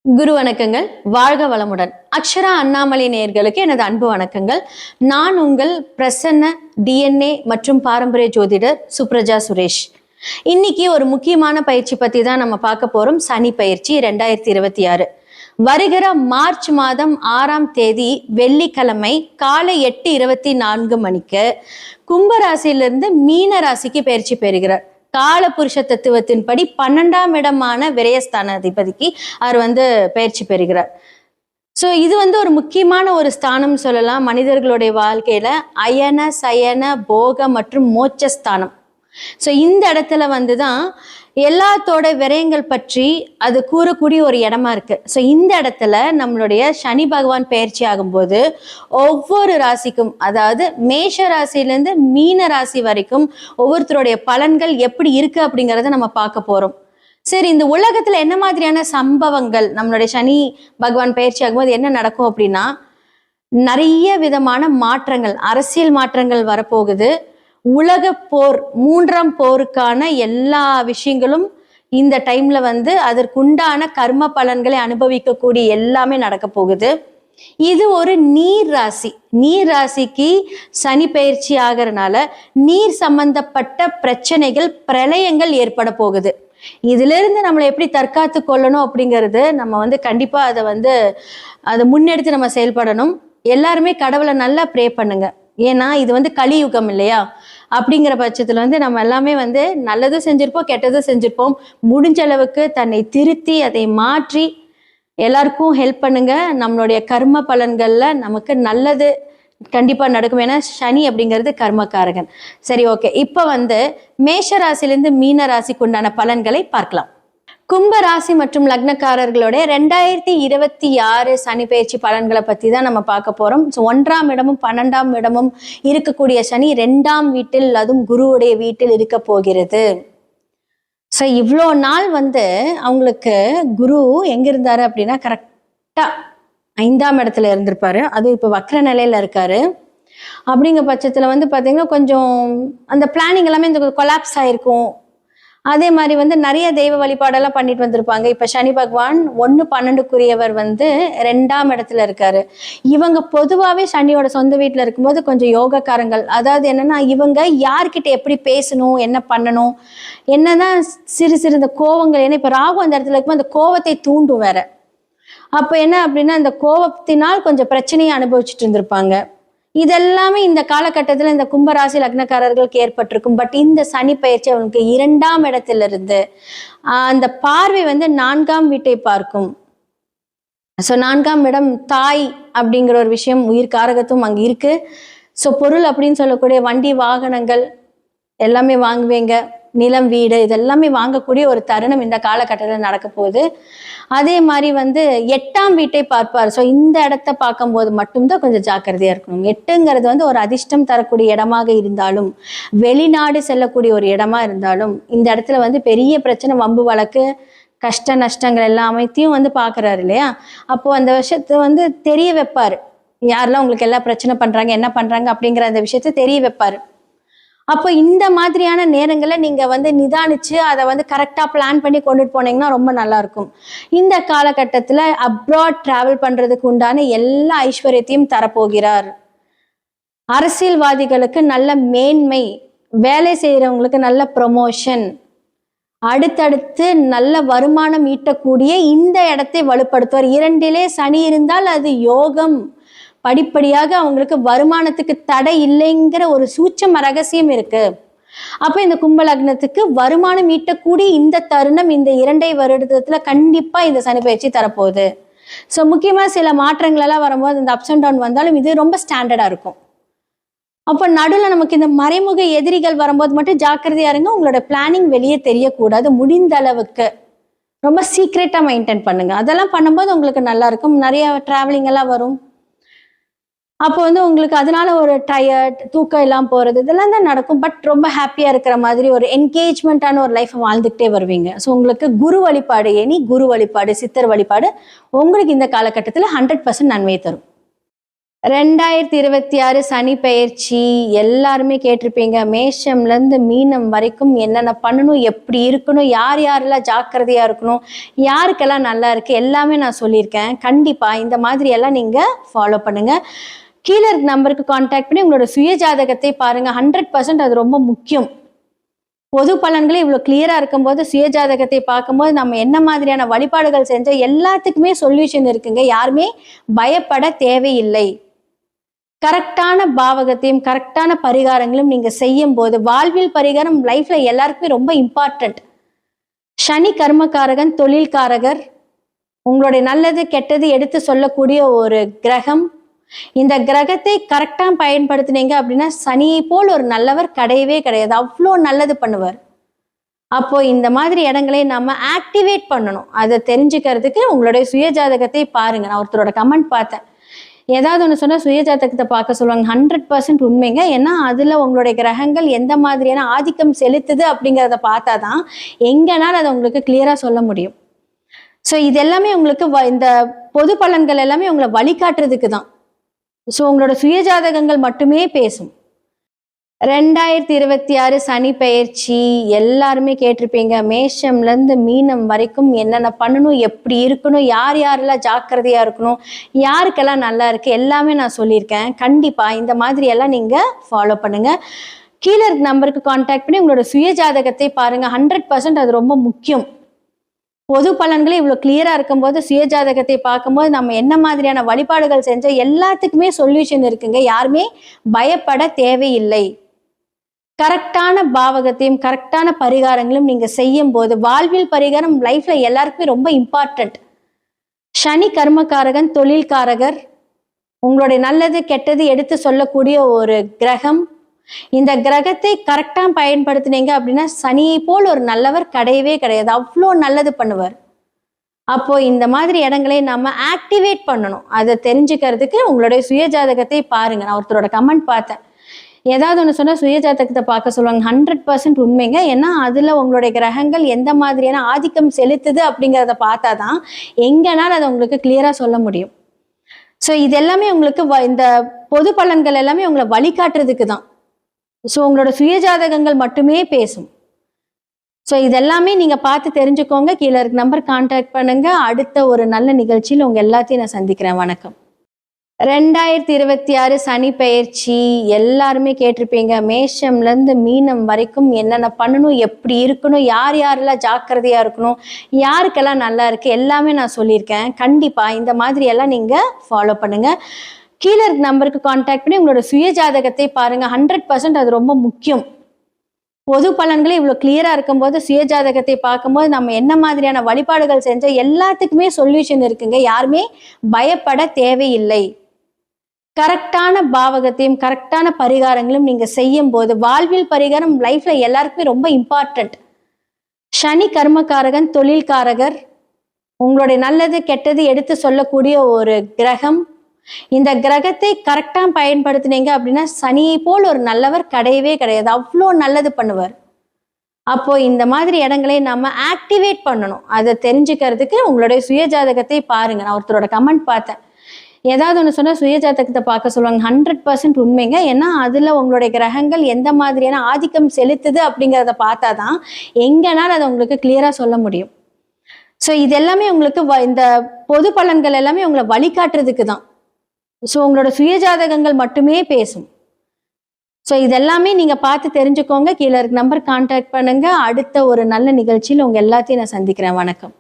குரு வணக்கங்கள். வாழ்க வளமுடன். அக்ஷரா அண்ணாமலை நேயர்களுக்கு எனது அன்பு வணக்கங்கள். நான் உங்கள் பிரசன்ன டிஎன்ஏ மற்றும் பாரம்பரிய ஜோதிடர் சுப்ரஜா சுரேஷ். இன்னைக்கு ஒரு முக்கியமான பயிற்சி பத்தி தான் நம்ம பார்க்க போறோம். சனி பயிற்சி 2026 வருகிற மார்ச் மாதம் 6ஆம் தேதி வெள்ளிக்கிழமை காலை 8:24 மணிக்கு கும்பராசியிலிருந்து மீன ராசிக்கு பயிற்சி பெறுகிறார். கால புருஷ தத்துவத்தின்படி 12ஆம் இடமான விரயஸ்தான அதிபதிக்கு அவர் பயிற்சி பெறுகிறார். ஸோ இது ஒரு முக்கியமான ஒரு ஸ்தானம் சொல்லலாம். மனிதர்களுடைய வாழ்க்கையில அயன சயன போக மற்றும் மோட்சஸ்தானம். ஸோ இந்த இடத்துல தான் எல்லாத்தோட விரயங்கள் பற்றி அது கூறக்கூடிய ஒரு இடமா இருக்கு. ஸோ இந்த இடத்துல நம்மளுடைய சனி பகவான் பயிற்சி ஆகும்போது ஒவ்வொரு ராசிக்கும், அதாவது மேஷ ராசியிலேருந்து மீன ராசி வரைக்கும் ஒவ்வொருத்தருடைய பலன்கள் எப்படி இருக்கு அப்படிங்கிறத நம்ம பார்க்க போறோம். சரி, இந்த உலகத்துல என்ன மாதிரியான சம்பவங்கள் நம்மளுடைய சனி பகவான் பயிற்சி ஆகும்போது என்ன நடக்கும் அப்படின்னா, நிறைய விதமான மாற்றங்கள், அரசியல் மாற்றங்கள் வரப்போகுது. உலக போர், 3ஆம் போருக்கான எல்லா விஷயங்களும் இந்த டைம்ல அதற்குண்டான கர்ம பலன்களை அனுபவிக்கக்கூடிய எல்லாமே நடக்க போகுது. இது ஒரு நீர் ராசி. நீர் ராசிக்கு சனி பயிற்சி ஆகிறதுனால நீர் சம்பந்தப்பட்ட பிரச்சனைகள், பிரளயங்கள் ஏற்பட போகுது. இதுல இருந்து நம்மளை எப்படி தற்காத்து கொள்ளணும் அப்படிங்கிறது நம்ம கண்டிப்பா அதை முன்னெடுத்து நம்ம செயல்படணும். எல்லாருமே கடவுளை நல்லா ப்ரே பண்ணுங்க. ஏன்னா இது கலியுகம் இல்லையா? அப்படிங்கிற பட்சத்துல நம்ம எல்லாமே நல்லதும் செஞ்சிருப்போம், கெட்டதும் செஞ்சிருப்போம். முடிஞ்ச அளவுக்கு தன்னை திருத்தி அதை மாற்றி எல்லாருக்கும் ஹெல்ப் பண்ணுங்க. நம்மளுடைய கர்ம பலன்கள்ல நமக்கு நல்லது கண்டிப்பா நடக்கும். ஏன்னா சனி அப்படிங்கிறது கர்மக்காரகன். சரி, ஓகே. இப்ப மேஷ ராசிலிருந்து மீன ராசிக்கு உண்டான பலன்களை பார்க்கலாம். கும்ப ராசி மற்றும் லக்னக்காரர்களுடைய 2026 சனி பயிற்சி பலன்களை பத்தி தான் நம்ம பார்க்க போறோம். ஸோ 1ஆம் இடமும் 12ஆம் இடமும் இருக்கக்கூடிய சனி 2ஆம் வீட்டில், அதுவும் குருவுடைய வீட்டில் இருக்க போகிறது. ஸோ இவ்வளோ நாள் அவங்களுக்கு குரு எங்க இருந்தாரு அப்படின்னா கரெக்டா 5ஆம் இடத்துல இருந்திருப்பாரு. அதுவும் இப்போ வக்ர நிலையில இருக்காரு. அப்படிங்கிற பட்சத்துல பாத்தீங்கன்னா கொஞ்சம் அந்த பிளானிங் எல்லாமே கொலாப்ஸ் ஆயிருக்கும். அதே மாதிரி நிறைய தெய்வ வழிபாடெல்லாம் பண்ணிட்டு வந்திருப்பாங்க. இப்ப சனி பகவான் 1-12க்குரியவர் 2ஆம் இடத்துல இருக்காரு. இவங்க பொதுவாவே சனியோட சொந்த வீட்டுல இருக்கும்போது கொஞ்சம் யோகக்காரங்கள். அதாவது என்னன்னா, இவங்க யார்கிட்ட எப்படி பேசணும், என்ன பண்ணணும், என்னதான் சிறு சிறு இந்த கோவங்கள். ஏன்னா இப்ப ராகு அந்த இடத்துல இருக்கும்போது அந்த கோவத்தை தூண்டும் வேற. அப்ப என்ன அப்படின்னா, அந்த கோபத்தினால் கொஞ்சம் பிரச்சனையை அனுபவிச்சுட்டு இருந்திருப்பாங்க. இதெல்லாமே இந்த காலகட்டத்துல இந்த கும்பராசி லக்னக்காரர்களுக்கு ஏற்பட்டிருக்கும். பட் இந்த சனி பயிற்சி அவனுக்கு 2ஆம் இடத்துல இருந்து அந்த பார்வை 4ஆம் வீட்டை பார்க்கும். ஸோ 4ஆம் இடம் தாய் அப்படிங்கிற ஒரு விஷயம், உயிர் காரகத்துவம் அங்க இருக்கு. ஸோ பொருள் அப்படின்னு சொல்லக்கூடிய வண்டி வாகனங்கள் எல்லாமே வாங்குவீங்க. நிலம், வீடு இதெல்லாமே வாங்கக்கூடிய ஒரு தருணம் இந்த காலகட்டத்தில் நடக்க போகுது. அதே மாதிரி 8ஆம் வீட்டை பார்ப்பார். ஸோ இந்த இடத்த பார்க்கும்போது மட்டும்தான் கொஞ்சம் ஜாக்கிரதையா இருக்கணும். 8ங்கிறது ஒரு அதிர்ஷ்டம் தரக்கூடிய இடமாக இருந்தாலும், வெளிநாடு செல்லக்கூடிய ஒரு இடமா இருந்தாலும், இந்த இடத்துல பெரிய பிரச்சனை, வம்பு வழக்கு, கஷ்ட நஷ்டங்கள் எல்லாத்தையும் பார்க்குறாரு இல்லையா? அப்போ அந்த விஷயத்தை தெரிய வைப்பாரு. யாரெல்லாம் உங்களுக்கு எல்லா பிரச்சனை பண்றாங்க, என்ன பண்றாங்க அப்படிங்கிற அந்த விஷயத்த தெரிய வைப்பாரு. அப்போ இந்த மாதிரியான நேரங்களை நீங்க நிதானிச்சு அதை கரெக்டா பிளான் பண்ணி கொண்டுட்டு போனீங்கன்னா ரொம்ப நல்லா இருக்கும். இந்த காலகட்டத்துல அப்ராட் டிராவல் பண்றதுக்கு உண்டான எல்லா ஐஸ்வர்யத்தையும் தரப்போகிறார். அரசியல்வாதிகளுக்கு நல்ல மேன்மை, வேலை செய்யறவங்களுக்கு நல்ல ப்ரொமோஷன், அடுத்தடுத்து நல்ல வருமானம் ஈட்டக்கூடிய இந்த இடத்தை வலுப்படுத்துவார். 2லே சனி இருந்தால் அது யோகம். படிப்படியாக அவங்களுக்கு வருமானத்துக்கு தடை இல்லைங்கிற ஒரு சூட்சம ரகசியம் இருக்கு. அப்ப இந்த கும்ப லக்னத்துக்கு வருமானம் ஈட்டக்கூடிய இந்த தருணம் இந்த 2 வருடத்துல கண்டிப்பா இந்த சனி பயிற்சி தரப்போகுது. ஸோ முக்கியமா சில மாற்றங்கள் எல்லாம் வரும்போது இந்த அப்ஸ் அண்ட் டவுன் வந்தாலும் இது ரொம்ப ஸ்டாண்டர்டா இருக்கும். அப்போ நடுவில் நமக்கு இந்த மறைமுக எதிரிகள் வரும்போது மட்டும் ஜாக்கிரதையா இருங்க. உங்களோட பிளானிங் வெளியே தெரியக்கூடாது. முடிந்த அளவுக்கு ரொம்ப சீக்ரெட்டா மெயின்டைன் பண்ணுங்க. அதெல்லாம் பண்ணும்போது உங்களுக்கு நல்லா இருக்கும். நிறைய டிராவலிங் எல்லாம் வரும். அப்போ உங்களுக்கு அதனால ஒரு டயர்ட், தூக்கம் எல்லாம் போறது இதெல்லாம் தான் நடக்கும். பட் ரொம்ப ஹாப்பியா இருக்கிற மாதிரி ஒரு என்கேஜ்மெண்ட்டான ஒரு லைஃப் வாழ்ந்துகிட்டே வருவீங்க. ஸோ உங்களுக்கு குரு வழிபாடு, குரு வழிபாடு, சித்தர் வழிபாடு உங்களுக்கு இந்த காலகட்டத்தில் 100% நன்மையை தரும். 2026 சனி பெயர்ச்சி எல்லாருமே கேட்டிருப்பீங்க. மேஷம்ல இருந்து மீனம் வரைக்கும் என்னென்ன பண்ணணும், எப்படி இருக்கணும், யார் யாரெல்லாம் ஜாக்கிரதையா இருக்கணும், யாருக்கெல்லாம் நல்லா இருக்கு எல்லாமே நான் சொல்லியிருக்கேன். கண்டிப்பா இந்த மாதிரி எல்லாம் நீங்க ஃபாலோ பண்ணுங்க. கீழே இருக்க நம்பருக்கு கான்டாக்ட் பண்ணி உங்களோட சுய ஜாதகத்தை பாருங்க. 100% அது ரொம்ப முக்கியம். பொது பலன்களே இவ்வளவு கிளியரா இருக்கும்போது சுய ஜாதகத்தை பார்க்கும்போது நம்ம என்ன மாதிரியான வழிபாடுகள் செஞ்ச எல்லாத்துக்குமே சொல்யூஷன் இருக்குங்க. யாருமே பயப்பட தேவையில்லை. கரெக்டான பாவகத்தையும் கரெக்டான பரிகாரங்களும் நீங்க செய்யும் போது வாழ்வில் பரிகாரம் லைஃப்ல எல்லாருக்குமே ரொம்ப இம்பார்ட்டன்ட். சனி கர்மகாரகன், தொழில்காரகர், உங்களுடைய நல்லது கெட்டது எடுத்து சொல்லக்கூடிய ஒரு கிரகம். இந்த கிரகத்தை கரெக்டா பயன்படுத்தினீங்க அப்படின்னா சனியை போல் ஒரு நல்லவர் கிடையவே கிடையாது. அவ்வளோ நல்லது பண்ணுவார். அப்போ இந்த மாதிரி இடங்களை நம்ம ஆக்டிவேட் பண்ணணும். அதை தெரிஞ்சுக்கிறதுக்கு உங்களுடைய சுய ஜாதகத்தை பாருங்க. நான் ஒருத்தரோட கமெண்ட் பார்த்தேன், ஏதாவது ஒன்று சொன்னா சுய ஜாதகத்தை பார்க்க சொல்லுவாங்க. 100% உண்மைங்க. ஏன்னா அதுல உங்களுடைய கிரகங்கள் எந்த மாதிரியான ஆதிக்கம் செலுத்துது அப்படிங்கிறத பார்த்தாதான் எங்கனாலும் அதை உங்களுக்கு கிளியரா சொல்ல முடியும். ஸோ இது எல்லாமே உங்களுக்கு இந்த பொது பலன்கள் எல்லாமே உங்களை வழிகாட்டுறதுக்கு தான். ஸோ உங்களோட சுய ஜாதகங்கள் மட்டுமே பேசும். 2026 சனி பெயர்ச்சி எல்லாருமே கேட்டிருப்பீங்க. மேஷம்ல இருந்து மீனம் வரைக்கும் என்னென்ன பண்ணணும், எப்படி இருக்கணும், யார் யாரெல்லாம் ஜாக்கிரதையா இருக்கணும், யாருக்கெல்லாம் நல்லா இருக்கு எல்லாமே நான் சொல்லியிருக்கேன். கண்டிப்பா இந்த மாதிரி எல்லாம் நீங்க ஃபாலோ பண்ணுங்க. கீழே இருக்க நம்பருக்கு கான்டாக்ட் பண்ணி உங்களோட சுய ஜாதகத்தை பாருங்க. 100% அது ரொம்ப முக்கியம். பொது பலன்களே இவ்வளவு கிளியரா இருக்கும்போது சுய ஜாதகத்தை பார்க்கும்போது நம்ம என்ன மாதிரியான வழிபாடுகள் செஞ்ச எல்லாத்துக்குமே சொல்யூஷன் இருக்குங்க. யாருமே பயப்பட தேவையில்லை. கரெக்டான பாவகத்தையும் கரெக்டான பரிகாரங்களும் நீங்க செய்யும் போது வாழ்வில் பரிகாரம் லைஃப்ல எல்லாருக்குமே ரொம்ப இம்பார்ட்டன்ட். சனி கர்மகாரகன், தொழில்காரகர், உங்களுடைய நல்லது கெட்டது எடுத்து சொல்லக்கூடிய ஒரு கிரகம். இந்த கிரகத்தை கரெக்டா பயன்படுத்தினீங்க அப்படின்னா சனியை போல் ஒரு நல்லவர் கிடையவே கிடையாது. அவ்வளோ நல்லது பண்ணுவார். அப்போ இந்த மாதிரி இடங்களை நம்ம ஆக்டிவேட் பண்ணணும். அதை தெரிஞ்சுக்கிறதுக்கு உங்களுடைய சுய ஜாதகத்தை பாருங்க. நான் ஒருத்தரோட கமெண்ட் பார்த்தேன், ஏதாவது ஒன்று சொன்னா சுய ஜாதகத்தை பார்க்க சொல்லுவாங்க. 100% உண்மைங்க. ஏன்னா அதுல உங்களுடைய கிரகங்கள் எந்த மாதிரியான ஆதிக்கம் செலுத்துது அப்படிங்கிறத பார்த்தாதான் எங்கனாலும் அதை உங்களுக்கு கிளியரா சொல்ல முடியும். ஸோ இது எல்லாமே உங்களுக்கு இந்த பொது பலன்கள் எல்லாமே உங்களை வழிகாட்டுறதுக்கு தான். ஸோ உங்களோட சுய ஜாதகங்கள் மட்டுமே பேசும். ஸோ இதெல்லாமே நீங்க பார்த்து தெரிஞ்சுக்கோங்க. கீழே இருக்க நம்பர் கான்டாக்ட் பண்ணுங்க. அடுத்த ஒரு நல்ல நிகழ்ச்சியில் உங்க எல்லாத்தையும் நான் சந்திக்கிறேன். வணக்கம். 2026 சனி பெயர்ச்சி எல்லாருமே கேட்டிருப்பீங்க. மேஷம்ல இருந்து மீனம் வரைக்கும் என்னென்ன பண்ணணும், எப்படி இருக்கணும், யார் யாரெல்லாம் ஜாக்கிரதையா இருக்கணும், யாருக்கெல்லாம் நல்லா இருக்கு எல்லாமே நான் சொல்லியிருக்கேன். கண்டிப்பா இந்த மாதிரி எல்லாம் நீங்க ஃபாலோ பண்ணுங்க. கீழே இருக்க நம்பருக்கு கான்டாக்ட் பண்ணி உங்களோட சுய ஜாதகத்தை பாருங்க. 100% அது ரொம்ப முக்கியம். பொது பலன்களே இவ்வளவு கிளியரா இருக்கும்போது சுய ஜாதகத்தை பார்க்கும்போது நம்ம என்ன மாதிரியான வழிபாடுகள் செஞ்ச எல்லாத்துக்குமே சொல்யூஷன் இருக்குங்க. யாருமே பயப்பட தேவையில்லை. கரெக்டான பாவகத்தையும் கரெக்டான பரிகாரங்களும் நீங்க செய்யும் போது வாழ்வில் பரிகாரம் லைஃப்ல எல்லாருக்குமே ரொம்ப இம்பார்ட்டன்ட். சனி கர்மகாரகன், தொழில்காரகர், உங்களுடைய நல்லது கெட்டது எடுத்து சொல்லக்கூடிய ஒரு கிரகம். இந்த கிரகத்தை கரெக்டா பயன்படுத்தினீங்க அப்படின்னா சனியை போல் ஒரு நல்லவர் கிடையவே கிடையாது. அவ்வளோ நல்லது பண்ணுவார். அப்போ இந்த மாதிரி இடங்களை நம்ம ஆக்டிவேட் பண்ணணும். அதை தெரிஞ்சுக்கிறதுக்கு உங்களுடைய சுய ஜாதகத்தை பாருங்க. நான் ஒருத்தரோட கமெண்ட் பார்த்தேன், ஏதாவது ஒன்று சொன்னா சுய ஜாதகத்தை பார்க்க சொல்லுவாங்க. 100% உண்மைங்க. ஏன்னா அதுல உங்களுடைய கிரகங்கள் எந்த மாதிரியான ஆதிக்கம் செலுத்துது அப்படிங்கிறத பார்த்தாதான் எங்கனாலும் அதை உங்களுக்கு கிளியரா சொல்ல முடியும். ஸோ இது எல்லாமே உங்களுக்கு இந்த பொது பலன்கள் எல்லாமே உங்களை வழிகாட்டுறதுக்கு தான். ஸோ உங்களோட சுய ஜாதகங்கள் மட்டுமே பேசும். ஸோ இதெல்லாமே நீங்க பார்த்து தெரிஞ்சுக்கோங்க. கீழே இருக்க நம்பர் கான்டாக்ட் பண்ணுங்க. அடுத்த ஒரு நல்ல நிகழ்ச்சியில் உங்க எல்லாத்தையும் நான் சந்திக்கிறேன். வணக்கம்.